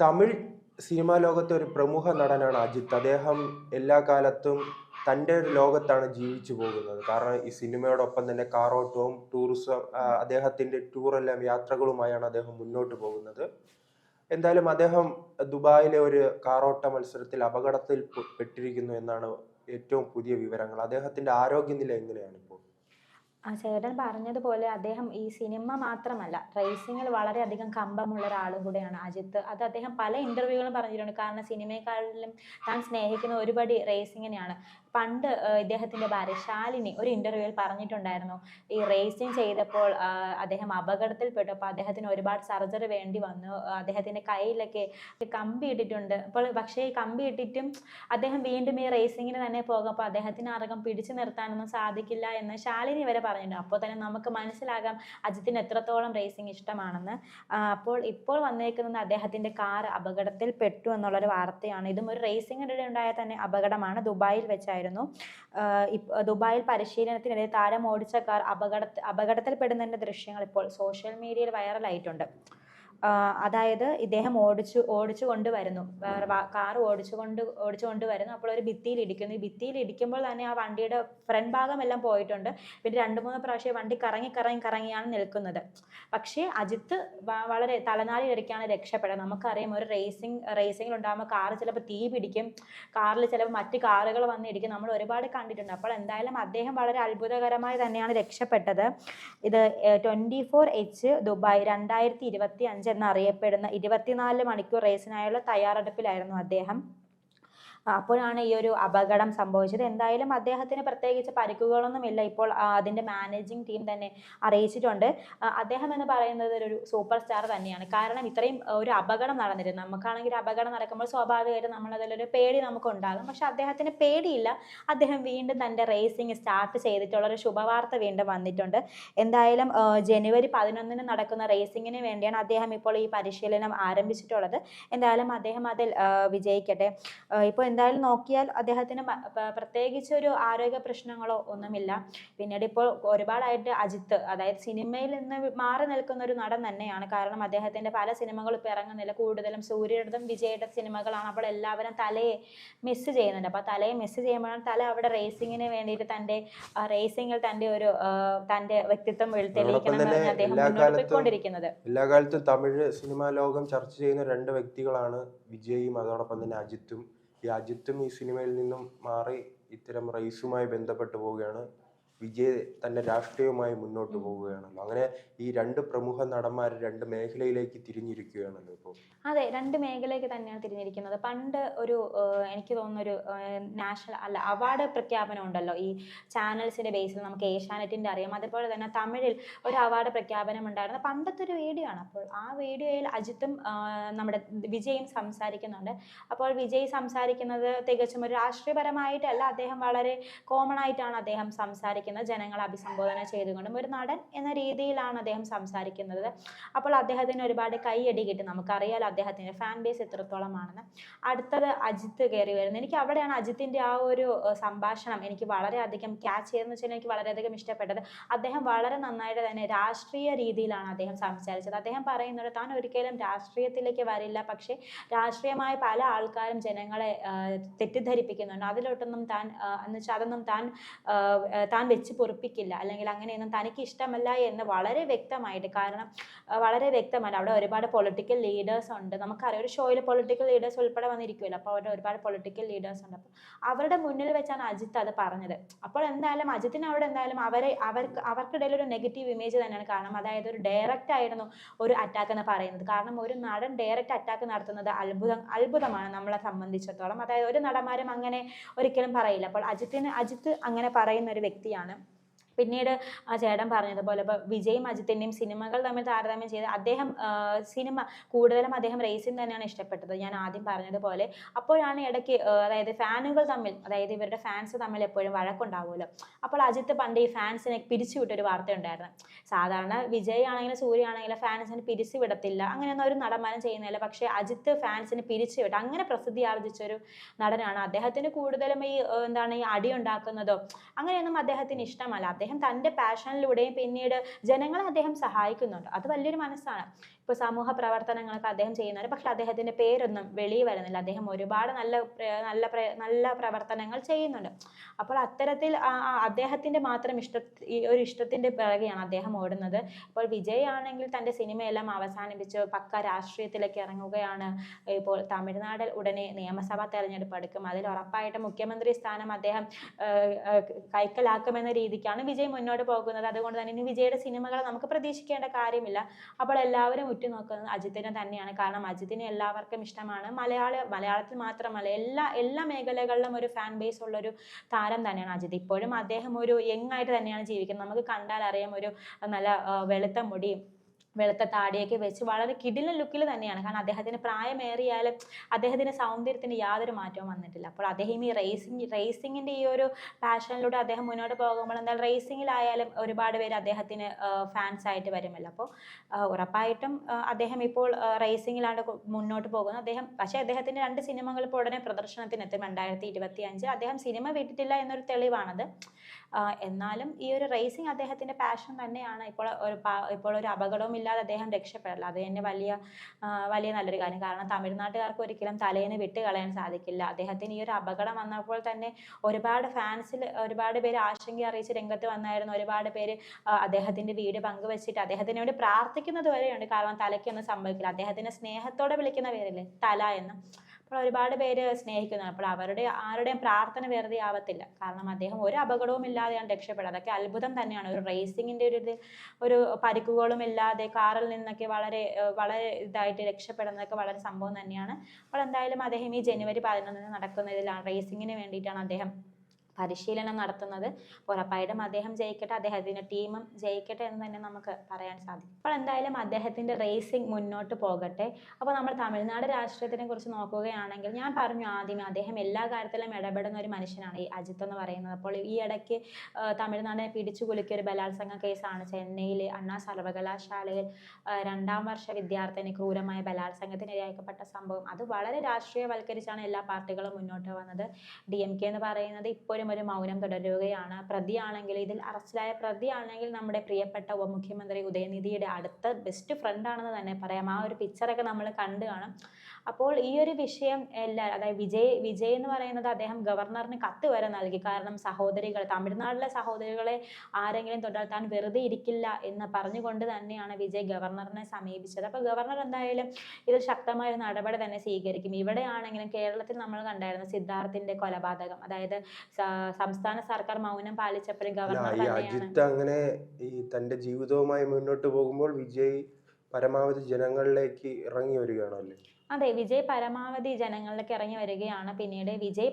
Tamil cinema ലോകത്തെ ഒരു പ്രമുഖ നടനാണ് അജിത്ത്. അദ്ദേഹം എല്ലാ കാലത്തും തൻ്റെ ഒരു ലോകത്താണ് ജീവിച്ചു പോകുന്നത്. കാരണം ഈ സിനിമയോടൊപ്പം തന്നെ കാറോട്ടവും ടൂറിസം, അദ്ദേഹത്തിൻ്റെ ടൂറെല്ലാം യാത്രകളുമായാണ് അദ്ദേഹം മുന്നോട്ട് പോകുന്നത്. എന്തായാലും അദ്ദേഹം ദുബായിലെ ഒരു കാറോട്ട മത്സരത്തിൽ അപകടത്തിൽ പെട്ടിരിക്കുന്നു എന്നാണ് ഏറ്റവും പുതിയ വിവരങ്ങൾ. അദ്ദേഹത്തിൻ്റെ ആരോഗ്യനില എങ്ങനെയാണ് ഇപ്പോൾ? ചേട്ടൻ പറഞ്ഞതുപോലെ അദ്ദേഹം ഈ സിനിമ മാത്രമല്ല, റേസിങ്ങിൽ വളരെയധികം കമ്പമുള്ള ഒരാളും കൂടെയാണ് അജിത്ത്. അത് അദ്ദേഹം പല ഇന്റർവ്യൂകളും പറഞ്ഞിട്ടുണ്ട്. കാരണം സിനിമയെക്കാളിലും താൻ സ്നേഹിക്കുന്ന ഒരുപടി റേസിങ്ങിനെയാണ്. പണ്ട് ഇദ്ദേഹത്തിന്റെ ഭാര്യ ശാലിനി ഒരു ഇന്റർവ്യൂവിൽ പറഞ്ഞിട്ടുണ്ടായിരുന്നു, ഈ റേസിങ് ചെയ്തപ്പോൾ അദ്ദേഹം അപകടത്തിൽപ്പെട്ടു. അപ്പോൾ അദ്ദേഹത്തിന് ഒരുപാട് സർജറി വേണ്ടി വന്നു. അദ്ദേഹത്തിന്റെ കയ്യിലൊക്കെ കമ്പി ഇട്ടിട്ടുണ്ട്. പക്ഷേ ഈ കമ്പി ഇട്ടിട്ടും അദ്ദേഹം വീണ്ടും ഈ റേസിങ്ങിന് തന്നെ പോകും. അപ്പോൾ അദ്ദേഹത്തിന് ആർക്കും പിടിച്ചു നിർത്താനൊന്നും സാധിക്കില്ല എന്ന് ശാലിനി വരെ പറഞ്ഞിട്ടുണ്ട്. അപ്പോൾ തന്നെ നമുക്ക് മനസ്സിലാകാം അജിത്തിന് എത്രത്തോളം റേസിംഗ് ഇഷ്ടമാണെന്ന്. ഇപ്പോൾ വന്നേക്കുന്നത് അദ്ദേഹത്തിന്റെ കാർ അപകടത്തിൽ പെട്ടു എന്നുള്ളൊരു വാർത്തയാണ്. ഇതും ഒരു റേസിംഗിനിടെ ഉണ്ടായ തന്നെ അപകടമാണ്. ദുബായിൽ വെച്ചായിരുന്നു. ദുബായിൽ പരിശീലനത്തിനിടെ താരം ഓടിച്ച കാർ അപകടത്തിൽപ്പെടുന്നതിന്റെ ദൃശ്യങ്ങൾ ഇപ്പോൾ സോഷ്യൽ മീഡിയയിൽ വൈറലായിട്ടുണ്ട്. അതായത് ഇദ്ദേഹം ഓടിച്ചു കൊണ്ടുവരുന്നു, കാർ ഓടിച്ചു കൊണ്ടുവരുന്നു. അപ്പോൾ ഒരു ഭിത്തിയിൽ ഇടിക്കുന്നു. ഈ ഭിത്തിയിൽ ഇടിക്കുമ്പോൾ തന്നെ ആ വണ്ടിയുടെ ഫ്രണ്ട് ഭാഗം എല്ലാം പോയിട്ടുണ്ട്. പിന്നെ 2-3 പ്രാവശ്യം വണ്ടി കറങ്ങിയാണ് നിൽക്കുന്നത്. പക്ഷേ അജിത്ത് വളരെ തലനാരിഴയ്ക്കാണ് രക്ഷപ്പെടുന്നത്. നമുക്കറിയാം, ഒരു റേസിംഗിൽ ഉണ്ടാകുമ്പോൾ കാർ ചിലപ്പോൾ തീ പിടിക്കും, കാറിൽ ചിലപ്പോൾ മറ്റ് കാറുകൾ വന്നിടിക്കും. നമ്മൾ ഒരുപാട് കണ്ടിട്ടുണ്ട്. അപ്പോൾ എന്തായാലും അദ്ദേഹം വളരെ അത്ഭുതകരമായി തന്നെയാണ് രക്ഷപ്പെട്ടത്. ഇത് 24H ദുബായ് 2025 എന്നറിയപ്പെടുന്ന 24 മണിക്കൂർ റേസിനായുള്ള തയ്യാറെടുപ്പിലായിരുന്നു അദ്ദേഹം. അപ്പോഴാണ് ഈ ഒരു അപകടം സംഭവിച്ചത്. എന്തായാലും അദ്ദേഹത്തിന് പ്രത്യേകിച്ച് പരിക്കുകളൊന്നുമില്ല. ഇപ്പോൾ അതിൻ്റെ മാനേജിങ് ടീം തന്നെ അറിയിച്ചിട്ടുണ്ട്. അദ്ദേഹം എന്ന് പറയുന്നത് ഒരു സൂപ്പർ സ്റ്റാർ തന്നെയാണ്. കാരണം ഇത്രയും ഒരു അപകടം നടന്നിരുന്നു. നമുക്കാണെങ്കിൽ ഒരു അപകടം നടക്കുമ്പോൾ സ്വാഭാവികമായിട്ടും നമ്മളതിലൊരു പേടി നമുക്കുണ്ടാകും. പക്ഷെ അദ്ദേഹത്തിന് പേടിയില്ല. അദ്ദേഹം വീണ്ടും തൻ്റെ റേസിംഗ് സ്റ്റാർട്ട് ചെയ്തിട്ടുള്ള ഒരു ശുഭവാർത്ത വീണ്ടും വന്നിട്ടുണ്ട്. എന്തായാലും ജനുവരി 11 നടക്കുന്ന റേസിങ്ങിന് വേണ്ടിയാണ് അദ്ദേഹം ഇപ്പോൾ ഈ പരിശീലനം ആരംഭിച്ചിട്ടുള്ളത്. എന്തായാലും അദ്ദേഹം അതിൽ വിജയിക്കട്ടെ. ഇപ്പോൾ എന്തായാലും നോക്കിയാൽ അദ്ദേഹത്തിന് പ്രത്യേകിച്ച് ഒരു ആരോഗ്യ പ്രശ്നങ്ങളോ ഒന്നുമില്ല. പിന്നീട് ഇപ്പോൾ ഒരുപാടായിട്ട് അജിത്ത്, അതായത് സിനിമയിൽ നിന്ന് മാറി നിൽക്കുന്ന ഒരു നടൻ തന്നെയാണ്. കാരണം അദ്ദേഹത്തിന്റെ പല സിനിമകളും ഇപ്പോൾ ഇറങ്ങുന്നില്ല. കൂടുതലും സൂര്യയുടെതും വിജയുടെ സിനിമകളാണ്. അപ്പോൾ എല്ലാവരും തലയെ മിസ് ചെയ്യുന്നുണ്ട്. അപ്പോൾ തലയെ മിസ് ചെയ്യുമ്പോഴാണ് തല അവിടെ റേസിങ്ങിന് വേണ്ടിയിട്ട് റേസിങ്ങിൽ തന്റെ വ്യക്തിത്വം തെളിയിക്കണമെന്ന് അദ്ദേഹം മുന്നോട്ട് പോയിക്കൊണ്ടിരിക്കുന്നത്. എല്ലാ കാലത്തും തമിഴ് സിനിമാ ലോകം ചർച്ച ചെയ്യുന്ന 2 വ്യക്തികളാണ് വിജയും അതോടൊപ്പം തന്നെ അജിത്തും. ഈ അജിത്തും ഈ സിനിമയിൽ നിന്നും മാറി ഇത്തരം റേസുമായി ബന്ധപ്പെട്ട് പോവുകയാണ്. വിജയ് തന്റെ രാഷ്ട്രീയവുമായി മുന്നോട്ട് പോവുകയാണല്ലോ. അങ്ങനെ ഈ 2 പ്രമുഖ നടന്മാർ 2 മേഖലയിലേക്ക് തിരിഞ്ഞിരിക്കുകയാണല്ലോ ഇപ്പോൾ. അതെ, 2 മേഖലയ്ക്ക് തന്നെയാണ് തിരിഞ്ഞിരിക്കുന്നത്. പണ്ട് എനിക്ക് തോന്നുന്നു ഒരു നാഷണൽ അവാർഡ് പ്രഖ്യാപനം ഉണ്ടല്ലോ ഈ ചാനൽസിന്റെ ബേസിൽ. നമുക്ക് ഏഷ്യാനെറ്റിന്റെ അറിയാം. അതുപോലെ തന്നെ തമിഴിൽ ഒരു അവാർഡ് പ്രഖ്യാപനം ഉണ്ടായിരുന്നു. പണ്ടത്തെ ഒരു വീഡിയോ ആണ്. അപ്പോൾ ആ വീഡിയോയിൽ അജിത്തും നമ്മുടെ വിജയും സംസാരിക്കുന്നുണ്ട്. അപ്പോൾ വിജയ് സംസാരിക്കുന്നത് തികച്ചും ഒരു രാഷ്ട്രീയപരമായിട്ടല്ല. അദ്ദേഹം വളരെ കോമൺ ആയിട്ടാണ് അദ്ദേഹം സംസാരിക്കുന്നത്. ജനങ്ങളെ അഭിസംബോധന ചെയ്തുകൊണ്ടും ഒരു നടൻ എന്ന രീതിയിലാണ് അദ്ദേഹം സംസാരിക്കുന്നത്. അപ്പോൾ അദ്ദേഹത്തിന് ഒരുപാട് കൈയടി കിട്ടി. നമുക്കറിയാലോ അദ്ദേഹത്തിന്റെ ഫാൻ ബേസ് എത്രത്തോളമാണെന്ന്. അടുത്തത് അജിത്ത് കയറി വരുന്നത്. എനിക്ക് അവിടെയാണ് അജിത്തിന്റെ ആ ഒരു സംഭാഷണം എനിക്ക് വളരെയധികം ക്യാച്ച് ചെയ്തെന്ന് വെച്ചാൽ എനിക്ക് വളരെയധികം ഇഷ്ടപ്പെട്ടത്. അദ്ദേഹം വളരെ നന്നായിട്ട് തന്നെ രാഷ്ട്രീയ രീതിയിലാണ് അദ്ദേഹം സംസാരിച്ചത്. അദ്ദേഹം പറയുന്നത് താൻ ഒരിക്കലും രാഷ്ട്രീയത്തിലേക്ക് വരില്ല, പക്ഷെ രാഷ്ട്രീയമായ പല ആൾക്കാരും ജനങ്ങളെ തെറ്റിദ്ധരിപ്പിക്കുന്നുണ്ട്. അതിലോട്ടൊന്നും അതൊന്നും താൻ വെച്ച് പൊറുപ്പിക്കില്ല, അല്ലെങ്കിൽ അങ്ങനെയൊന്നും തനിക്ക് ഇഷ്ടമല്ല എന്ന് വളരെ വ്യക്തമായിട്ട്. കാരണം വളരെ വ്യക്തമാണ്. അവിടെ ഒരുപാട് പൊളിറ്റിക്കൽ ലീഡേഴ്സ് ഉണ്ട്. നമുക്കറിയാം, ഒരു ഷോയിൽ പൊളിറ്റിക്കൽ ലീഡേഴ്സ് ഉൾപ്പെടെ വന്നിരിക്കുമല്ലോ. അപ്പോൾ അവിടെ ഒരുപാട് പൊളിറ്റിക്കൽ ലീഡേഴ്സ് ഉണ്ട്. അപ്പോൾ അവരുടെ മുന്നിൽ വെച്ചാണ് അജിത്ത് അത് പറഞ്ഞത്. അപ്പോൾ എന്തായാലും അജിത്തിന് അവിടെ എന്തായാലും അവർക്കിടയിൽ ഒരു നെഗറ്റീവ് ഇമേജ് തന്നെയാണ്. കാരണം അതായത് ഒരു ഡയറക്റ്റ് ആയിരുന്നു ഒരു അറ്റാക്ക് എന്ന് പറയുന്നത്. കാരണം ഒരു നടൻ ഡയറക്റ്റ് അറ്റാക്ക് നടത്തുന്നത് അത്ഭുതമാണ് നമ്മളെ സംബന്ധിച്ചിടത്തോളം. അതായത് ഒരു നടന്മാരും അങ്ങനെ ഒരിക്കലും പറയില്ല. അപ്പോൾ അജിത്ത് അങ്ങനെ പറയുന്ന ഒരു വ്യക്തിയാണ്. പിന്നീട് ആ ചേട്ടൻ പറഞ്ഞതുപോലെ ഇപ്പോൾ വിജയും അജിത്തിൻ്റെയും സിനിമകൾ തമ്മിൽ താരതമ്യം ചെയ്ത് അദ്ദേഹം കൂടുതലും അദ്ദേഹം റേസിംഗ് തന്നെയാണ് ഇഷ്ടപ്പെട്ടത്, ഞാൻ ആദ്യം പറഞ്ഞതുപോലെ. അപ്പോഴാണ് ഇടയ്ക്ക് അതായത് ഫാനുകൾ തമ്മിൽ, അതായത് ഇവരുടെ ഫാൻസ് തമ്മിൽ എപ്പോഴും വഴക്കുണ്ടാവുമല്ലോ. അപ്പോൾ അജിത്ത് പണ്ട് ഈ ഫാൻസിനെ പിരിച്ചുവിട്ടൊരു വാർത്ത ഉണ്ടായിരുന്നു. സാധാരണ വിജയ് ആണെങ്കിലും സൂര്യ ആണെങ്കിലും ഫാൻസിനെ പിരിച്ചു വിടത്തില്ല, അങ്ങനെയൊന്നും ഒരു നടന്മാരും ചെയ്യുന്നില്ല. പക്ഷേ അജിത്ത് ഫാൻസിനെ പിരിച്ചു വിട്ട് അങ്ങനെ പ്രസിദ്ധി ആർജിച്ചൊരു നടനാണ്. അദ്ദേഹത്തിന് കൂടുതലും ഈ അടി ഉണ്ടാക്കുന്നതോ അങ്ങനെയൊന്നും അദ്ദേഹത്തിന് ഇഷ്ടമല്ല. അദ്ദേഹം തൻ്റെ പാഷനിലൂടെയും പിന്നീട് ജനങ്ങളെ അദ്ദേഹം സഹായിക്കുന്നുണ്ട്. അത് വലിയൊരു മനസ്സാണ്. ഇപ്പോൾ സമൂഹ പ്രവർത്തനങ്ങളൊക്കെ അദ്ദേഹം ചെയ്യുന്നുണ്ട്. പക്ഷെ അദ്ദേഹത്തിന്റെ പേരൊന്നും വെളിയിൽ വരുന്നില്ല. അദ്ദേഹം ഒരുപാട് നല്ല പ്രവർത്തനങ്ങൾ ചെയ്യുന്നുണ്ട്. അപ്പോൾ അത്തരത്തിൽ അദ്ദേഹത്തിന്റെ മാത്രം ഈ ഒരു ഇഷ്ടത്തിന്റെ പിറകെയാണ് അദ്ദേഹം ഓടുന്നത്. ഇപ്പോൾ വിജയ് ആണെങ്കിൽ തന്റെ സിനിമയെല്ലാം അവസാനിപ്പിച്ച് പക്ക രാഷ്ട്രീയത്തിലേക്ക് ഇറങ്ങുകയാണ്. ഇപ്പോൾ തമിഴ്നാട് ഉടനെ നിയമസഭാ തെരഞ്ഞെടുപ്പ് എടുക്കും. അതിൽ ഉറപ്പായിട്ടും മുഖ്യമന്ത്രി സ്ഥാനം അദ്ദേഹം കൈക്കലാക്കുമെന്ന രീതിക്കാണ് വിജയ് മുന്നോട്ട് പോകുന്നത്. അതുകൊണ്ട് തന്നെ ഇനി വിജയുടെ സിനിമകൾ നമുക്ക് പ്രതീക്ഷിക്കേണ്ട കാര്യമില്ല. അപ്പോൾ എല്ലാവരും ഉറ്റുനോക്കുന്നത് അജിത്തിനെ തന്നെയാണ്. കാരണം അജിത്തിനെ എല്ലാവർക്കും ഇഷ്ടമാണ്. മലയാളത്തിൽ മാത്രമല്ല എല്ലാ മേഖലകളിലും ഒരു ഫാൻ ബേസ് ഉള്ള ഒരു താരം തന്നെയാണ് അജിത്ത്. ഇപ്പോഴും അദ്ദേഹം ഒരു യങ് ആയിട്ട് തന്നെയാണ് ജീവിക്കുന്നത്. നമുക്ക് കണ്ടാൽ അറിയാം, ഒരു നല്ല വെളുത്ത മുടിയും വെളുത്ത താടിയൊക്കെ വെച്ച് വളരെ കിടിലൻ ലുക്കിൽ തന്നെയാണ്. കാരണം അദ്ദേഹത്തിന് പ്രായമേറിയാലും അദ്ദേഹത്തിന്റെ സൗന്ദര്യത്തിന് യാതൊരു മാറ്റവും വന്നിട്ടില്ല. അപ്പോൾ അദ്ദേഹം ഈ റേസിങ്ങിന്റെ ഈ ഒരു പാഷനിലൂടെ അദ്ദേഹം മുന്നോട്ട് പോകുമ്പോൾ എന്തായാലും റേസിങ്ങിലായാലും ഒരുപാട് പേര് അദ്ദേഹത്തിന് ഫാൻസ് ആയിട്ട് വരുമല്ലോ. അപ്പോൾ ഉറപ്പായിട്ടും അദ്ദേഹം ഇപ്പോൾ റേസിങ്ങിലാണ് മുന്നോട്ട് പോകുന്നത്. പക്ഷേ അദ്ദേഹത്തിന്റെ 2 സിനിമകൾ ഇപ്പോൾ ഉടനെ പ്രദർശനത്തിനെത്തും. 2025 അദ്ദേഹം സിനിമ വിട്ടിട്ടില്ല എന്നൊരു തെളിവാണത്. എന്നാലും ഈ ഒരു റേസിംഗ് അദ്ദേഹത്തിന്റെ പാഷൻ തന്നെയാണ്. ഇപ്പോൾ ഒരു അപകടവും ഇല്ലാതെ അദ്ദേഹം രക്ഷപ്പെടില്ല. അത് തന്നെ വലിയ നല്ലൊരു കാര്യം. കാരണം തമിഴ്നാട്ടുകാർക്ക് ഒരിക്കലും തലേന്ന് വിട്ട് കളയാൻ സാധിക്കില്ല. അദ്ദേഹത്തിന് ഈ ഒരു അപകടം വന്നപ്പോൾ തന്നെ ഒരുപാട് പേര് ആശങ്ക അറിയിച്ച് രംഗത്ത് വന്നായിരുന്നു. ഒരുപാട് പേര് അദ്ദേഹത്തിന്റെ വീഡിയോ പങ്കുവെച്ചിട്ട് അദ്ദേഹത്തിന് വേണ്ടി പ്രാർത്ഥിക്കുന്നത് വരെയുണ്ട്. കാരണം തലയ്ക്കൊന്നും സംഭവിക്കില്ല. അദ്ദേഹത്തിന്റെ സ്നേഹത്തോടെ വിളിക്കുന്ന പേരില്ലേ തല എന്ന്. അപ്പോൾ ഒരുപാട് പേര് സ്നേഹിക്കുന്നു. അപ്പോൾ ആരുടെയും പ്രാർത്ഥന വെറുതെ ആവത്തില്ല. കാരണം അദ്ദേഹം ഒരു അപകടവും ഇല്ലാതെയാണ് രക്ഷപ്പെടുക. അതൊക്കെ അത്ഭുതം തന്നെയാണ്. ഒരു റേസിങ്ങിന്റെ ഒരു പരിക്കുകളും ഇല്ലാതെ കാറിൽ നിന്നൊക്കെ വളരെ ഇതായിട്ട് രക്ഷപ്പെടുന്നതൊക്കെ വളരെ സംഭവം തന്നെയാണ്. അപ്പോൾ എന്തായാലും അദ്ദേഹം ഈ ജനുവരി 11 നടക്കുന്ന ഇതിലാണ് റേസിങ്ങിന് വേണ്ടിയിട്ടാണ് അദ്ദേഹം പരിശീലനം നടത്തുന്നത്. ഉറപ്പായിട്ടും അദ്ദേഹം ജയിക്കട്ടെ, അദ്ദേഹത്തിന്റെ ടീമും ജയിക്കട്ടെ എന്ന് തന്നെ നമുക്ക് പറയാൻ സാധിക്കും. അപ്പോൾ എന്തായാലും അദ്ദേഹത്തിന്റെ റേസിംഗ് മുന്നോട്ട് പോകട്ടെ. അപ്പോൾ നമ്മൾ തമിഴ്നാട് രാഷ്ട്രീയത്തിനെ കുറിച്ച് നോക്കുകയാണെങ്കിൽ, ഞാൻ പറഞ്ഞു ആദ്യമേ അദ്ദേഹം എല്ലാ കാര്യത്തിലും ഇടപെടുന്ന ഒരു മനുഷ്യനാണ് ഈ അജിത്ത് എന്ന് പറയുന്നത്. അപ്പോൾ ഈ ഇടയ്ക്ക് തമിഴ്നാടിനെ പിടിച്ചു കുലുക്കിയ ഒരു ബലാത്സംഗ കേസാണ് ചെന്നൈയിലെ അണ്ണാ സർവകലാശാലയിൽ 2ാം വർഷ വിദ്യാർത്ഥിനി ക്രൂരമായ ബലാത്സംഗത്തിന് ഇരയാക്കപ്പെട്ട സംഭവം. അത് വളരെ രാഷ്ട്രീയവൽക്കരിച്ചാണ് എല്ലാ പാർട്ടികളും മുന്നോട്ട് വന്നത്. DMK എന്ന് പറയുന്നത് ഇപ്പോഴും ഒരു മൗനം തുടരുകയാണ്. ഇതിൽ അറസ്റ്റിലായ പ്രതിയാണെങ്കിൽ നമ്മുടെ പ്രിയപ്പെട്ട ഉപമുഖ്യമന്ത്രി ഉദയനിധിയുടെ അടുത്ത ബെസ്റ്റ് ഫ്രണ്ട് ആണെന്ന് തന്നെ പറയാം. ആ ഒരു പിക്ചറൊക്കെ നമ്മൾ കണ്ടു കാണും. അപ്പോൾ ഈ ഒരു വിഷയം അതായത് വിജയ് എന്ന് പറയുന്നത് അദ്ദേഹം ഗവർണറിന് കത്ത് വരെ നൽകി. കാരണം തമിഴ്നാട്ടിലെ സഹോദരികളെ ആരെങ്കിലും തൊട്ടാൽ താൻ വെറുതെ ഇരിക്കില്ല എന്ന് പറഞ്ഞുകൊണ്ട് തന്നെയാണ് വിജയ് ഗവർണറിനെ സമീപിച്ചത്. അപ്പോൾ ഗവർണർ എന്തായാലും ഇതിൽ ശക്തമായ ഒരു നടപടി തന്നെ സ്വീകരിക്കും. ഇവിടെയാണെങ്കിലും കേരളത്തിൽ നമ്മൾ കണ്ടായിരുന്നു സിദ്ധാർത്ഥിന്റെ കൊലപാതകം. അതായത് സംസ്ഥാന സർക്കാർ മൗനം പാലിച്ചപ്പോഴും ഗവർണർ തന്നെയാണ്. അജിത്ത് അങ്ങനെ ഈ തന്റെ ജീവിതവുമായി മുന്നോട്ട് പോകുമ്പോൾ വിജയ് പരമാവധി ജനങ്ങളിലേക്ക് ഇറങ്ങി വരികയാണല്ലേ? അതെ, വിജയ് പരമാവധി ജനങ്ങളിലേക്ക് ഇറങ്ങി വരികയാണ്. പിന്നീട് വിജയ്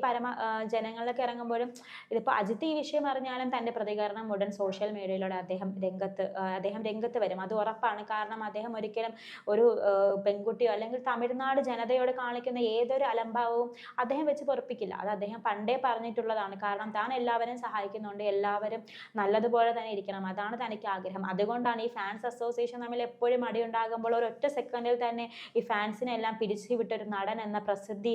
ജനങ്ങളിലേക്ക് ഇറങ്ങുമ്പോഴും ഇതിപ്പോൾ അജിത്ത് ഈ വിഷയം അറിഞ്ഞാലും തന്റെ പ്രതികരണം ഉടൻ സോഷ്യൽ മീഡിയയിലൂടെ അദ്ദേഹം രംഗത്ത് വരും. അത് ഉറപ്പാണ്. കാരണം അദ്ദേഹം ഒരിക്കലും ഒരു പെൺകുട്ടിയോ അല്ലെങ്കിൽ തമിഴ്നാട് ജനതയോട് കാണിക്കുന്ന ഏതൊരു അലംഭാവവും അദ്ദേഹം വെച്ച് പൊറപ്പിക്കില്ല. അത് അദ്ദേഹം പണ്ടേ പറഞ്ഞിട്ടുള്ളതാണ്. കാരണം താൻ എല്ലാവരും സഹായിക്കുന്നുണ്ട്, എല്ലാവരും നല്ലതുപോലെ തന്നെ ഇരിക്കണം, അതാണ് തനിക്ക് ആഗ്രഹം. അതുകൊണ്ടാണ് ഈ ഫാൻസ് അസോസിയേഷൻ തമ്മിൽ എപ്പോഴും അടിയുണ്ടാകുമ്പോൾ ഒരൊറ്റ സെക്കൻഡിൽ തന്നെ ഈ ഫാൻസിനെല്ലാം പിരിച്ചുവിട്ടൊരു നടൻ എന്ന പ്രസിദ്ധി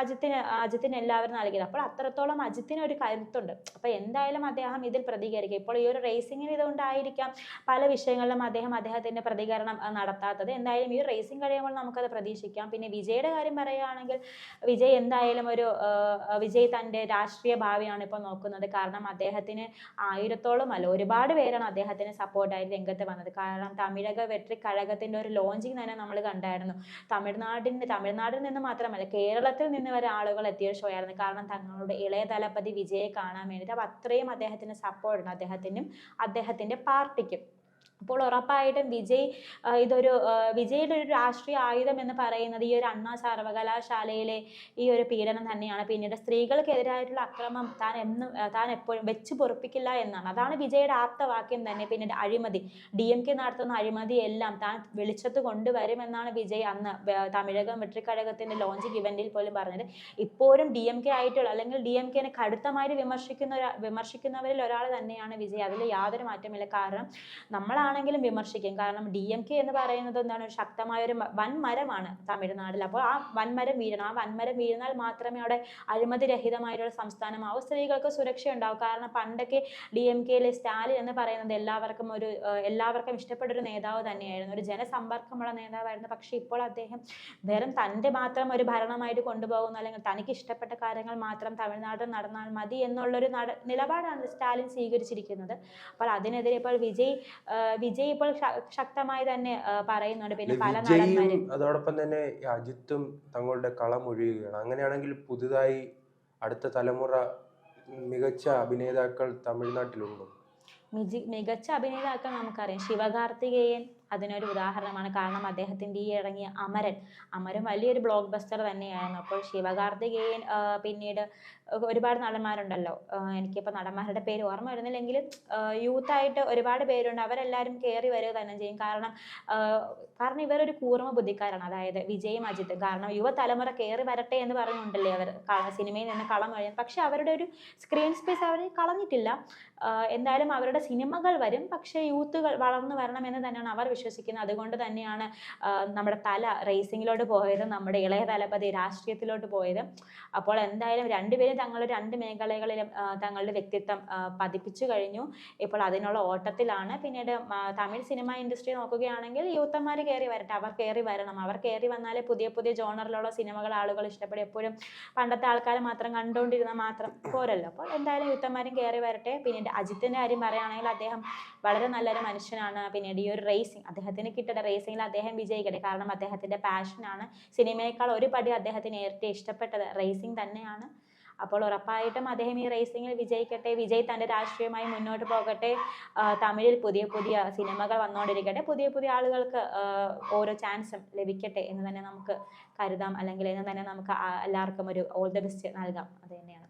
അജിത്തിന് എല്ലാവരും നൽകിയത്. അപ്പോൾ അത്രത്തോളം അജിത്തിന് ഒരു കരുത്തുണ്ട്. അപ്പോൾ എന്തായാലും അദ്ദേഹം ഇതിൽ പ്രതികരിക്കും. ഇപ്പോൾ ഈ ഒരു റേസിങ്ങിന് ഇതുകൊണ്ടായിരിക്കാം പല വിഷയങ്ങളിലും അദ്ദേഹത്തിന്റെ പ്രതികരണം നടത്താത്തത്. എന്തായാലും ഈ റേസിംഗ് കഴിയുമ്പോൾ നമുക്കത് പ്രതീക്ഷിക്കാം. പിന്നെ വിജയുടെ കാര്യം പറയുകയാണെങ്കിൽ, വിജയ് എന്തായാലും വിജയ് തൻ്റെ രാഷ്ട്രീയ ഭാവിയാണ് ഇപ്പോൾ നോക്കുന്നത്. കാരണം അദ്ദേഹത്തിന് 1000-ഓളം അല്ല, ഒരുപാട് പേരാണ് അദ്ദേഹത്തിന് സപ്പോർട്ടായി രംഗത്ത് വന്നത്. കാരണം തമിഴക വെട്രി കഴകത്തിന്റെ ഒരു ലോഞ്ചിങ് തന്നെ നമ്മൾ കണ്ടായിരുന്നു. തമിഴ്നാടിൽ നിന്ന് മാത്രമല്ല, കേരളത്തിൽ നിന്ന് വരെ ആളുകൾ എത്തിയ ഷോ ആയിരുന്നു. കാരണം തങ്ങളുടെ ഇളയ ദളപതി വിജയെ കാണാൻ വേണ്ടിയിട്ട്. അപ്പോൾ അത്രയും അദ്ദേഹത്തിന് സപ്പോർട്ടുണ്ട്, അദ്ദേഹത്തിനും അദ്ദേഹത്തിന്റെ പാർട്ടിക്കും. അപ്പോൾ ഉറപ്പായിട്ടും വിജയുടെ ഒരു രാഷ്ട്രീയ ആയുധം എന്ന് പറയുന്നത് ഈ ഒരു അണ്ണാ സർവകലാശാലയിലെ ഈ ഒരു പീഡനം തന്നെയാണ്. പിന്നീട് സ്ത്രീകൾക്കെതിരായിട്ടുള്ള അക്രമം താൻ എപ്പോഴും വെച്ച് പൊറുപ്പിക്കില്ല എന്നാണ്. അതാണ് വിജയുടെ ആപ്തവാക്യം തന്നെ. പിന്നീട് അഴിമതി, DMK നടത്തുന്ന അഴിമതി എല്ലാം താൻ വെളിച്ചത്ത് കൊണ്ടുവരുമെന്നാണ് വിജയ് അന്ന് തമിഴകം വെട്രിക്കഴകത്തിന്റെ ലോഞ്ചിങ് ഇവന്റിൽ പോലും പറഞ്ഞത്. ഇപ്പോഴും DMK ആയിട്ടുള്ള അല്ലെങ്കിൽ DMKനെ കടുത്തമായി വിമർശിക്കുന്നവരിൽ ഒരാൾ തന്നെയാണ് വിജയ്. അതിൽ യാതൊരു മാറ്റമില്ല. കാരണം നമ്മളാണ് എന്താണെങ്കിലും വിമർശിക്കും. കാരണം DMK എന്ന് പറയുന്നത് എന്താണ്, ഒരു ശക്തമായ ഒരു വൻമരമാണ് തമിഴ്നാട്ടിൽ. അപ്പോൾ ആ വൻമരം വീഴണം. ആ വൻമരം വീഴുന്നാൽ മാത്രമേ അവിടെ അഴിമതി രഹിതമായിട്ടുള്ള സംസ്ഥാനമാവും, സ്ത്രീകൾക്ക് സുരക്ഷ ഉണ്ടാവും. കാരണം പണ്ടൊക്കെ DMKയിലെ സ്റ്റാലിൻ എന്ന് പറയുന്നത് എല്ലാവർക്കും ഇഷ്ടപ്പെട്ട ഒരു നേതാവ് തന്നെയായിരുന്നു, ഒരു ജനസമ്പർക്കമുള്ള നേതാവായിരുന്നു. പക്ഷെ ഇപ്പോൾ അദ്ദേഹം വെറും തൻ്റെ മാത്രം ഒരു ഭരണമായിട്ട് കൊണ്ടുപോകുന്നു, അല്ലെങ്കിൽ തനിക്ക് ഇഷ്ടപ്പെട്ട കാര്യങ്ങൾ മാത്രം തമിഴ്നാട്ടിൽ നടന്നാൽ മതി എന്നുള്ളൊരു നിലപാടാണ് സ്റ്റാലിൻ സ്വീകരിച്ചിരിക്കുന്നത്. അപ്പോൾ അതിനെതിരെ ഇപ്പോൾ വിജയ് ഇപ്പോൾ ശക്തമായി തന്നെ പറയുന്നുണ്ട്. പിന്നെ പല നടന്മാരും അതോടൊപ്പം തന്നെ ഈ അജിത്തും തങ്ങളുടെ കളമൊഴിയുകയാണ്. അങ്ങനെയാണെങ്കിൽ പുതുതായി അടുത്ത തലമുറ മികച്ച അഭിനേതാക്കൾ തമിഴ്നാട്ടിലുണ്ടോ? മികച്ച അഭിനേതാക്കൾ നമുക്കറിയാം. ശിവകാർത്തികേയൻ അതിനൊരു ഉദാഹരണമാണ്. കാരണം അദ്ദേഹത്തിൻ്റെ ഈ ഇറങ്ങിയ അമരൻ വലിയൊരു ബ്ലോക്ക് ബസ്റ്റർ തന്നെയായിരുന്നു. അപ്പോൾ ശിവകാർത്തികേയൻ, പിന്നീട് ഒരുപാട് നടന്മാരുണ്ടല്ലോ, എനിക്കിപ്പോൾ നടന്മാരുടെ പേര് ഓർമ്മ വരുന്നില്ലെങ്കിലും യൂത്തായിട്ട് ഒരുപാട് പേരുണ്ട്. അവരെല്ലാവരും കയറി വരിക തന്നെ ചെയ്യും. കാരണം ഇവരൊരു കൂർമ്മ ബുദ്ധിക്കാരാണ്, അതായത് വിജയും അജിത്തും. കാരണം യുവതലമുറ കയറി വരട്ടെ എന്ന് പറഞ്ഞുകൊണ്ടല്ലേ അവർ സിനിമയിൽ നിന്ന് കളം കഴിയും. പക്ഷെ അവരുടെ ഒരു സ്ക്രീൻ സ്പേസ് അവർ കളഞ്ഞിട്ടില്ല. എന്തായാലും അവരുടെ സിനിമകൾ വരും, പക്ഷേ യൂത്തുകൾ വളർന്നു വരണമെന്ന് തന്നെയാണ് അവർ വിശ്വസിക്കുന്നത്. അതുകൊണ്ട് തന്നെയാണ് നമ്മുടെ റേസിങ്ങിലോട്ട് പോയത്, നമ്മുടെ ഇളയ തലപതി രാഷ്ട്രീയത്തിലോട്ട് പോയത്. അപ്പോൾ എന്തായാലും രണ്ടുപേരും തങ്ങളുടെ രണ്ട് മേഖലകളിലും തങ്ങളുടെ വ്യക്തിത്വം പതിപ്പിച്ചു കഴിഞ്ഞു. ഇപ്പോൾ അതിനുള്ള ഓട്ടത്തിലാണ്. പിന്നീട് തമിഴ് സിനിമ ഇൻഡസ്ട്രി നോക്കുകയാണെങ്കിൽ യൂത്തന്മാർ കയറി വരട്ടെ, അവർ കയറി വരണം. അവർ കയറി വന്നാലേ പുതിയ പുതിയ ജോണറിലുള്ള സിനിമകൾ ആളുകൾ ഇഷ്ടപ്പെടും. എപ്പോഴും പണ്ടത്തെ ആൾക്കാർ മാത്രം കണ്ടുകൊണ്ടിരുന്ന മാത്രം പോരല്ലോ. അപ്പോൾ എന്തായാലും യൂത്തന്മാരും കയറി വരട്ടെ. പിന്നീട് അജിത്തിൻ്റെ കാര്യം പറയുകയാണെങ്കിൽ അദ്ദേഹം വളരെ നല്ലൊരു മനുഷ്യനാണ്. പിന്നീട് ഈ ഒരു റേസിംഗ്, അദ്ദേഹത്തിന് കിട്ടേണ്ട റേസിംഗിൽ അദ്ദേഹം വിജയിക്കട്ടെ. കാരണം അദ്ദേഹത്തിൻ്റെ പാഷനാണ്. സിനിമയേക്കാൾ ഒരു പടി അദ്ദേഹത്തിന് ഏറ്റവും ഇഷ്ടപ്പെട്ടത് റേസിംഗ് തന്നെയാണ്. അപ്പോൾ ഉറപ്പായിട്ടും അദ്ദേഹം ഈ റേസിംഗിൽ വിജയിക്കട്ടെ. വിജയ് തൻ്റെ രാഷ്ട്രീയമായി മുന്നോട്ട് പോകട്ടെ. തമിഴിൽ പുതിയ പുതിയ സിനിമകൾ വന്നുകൊണ്ടിരിക്കട്ടെ. പുതിയ പുതിയ ആളുകൾക്ക് ഓരോ ചാൻസും ലഭിക്കട്ടെ എന്ന് തന്നെ നമുക്ക് കരുതാം. അല്ലെങ്കിൽ എന്ന് തന്നെ നമുക്ക് എല്ലാവർക്കും ഒരു ഓൾ ദ ബെസ്റ്റ് നൽകാം. അത് തന്നെയാണ്.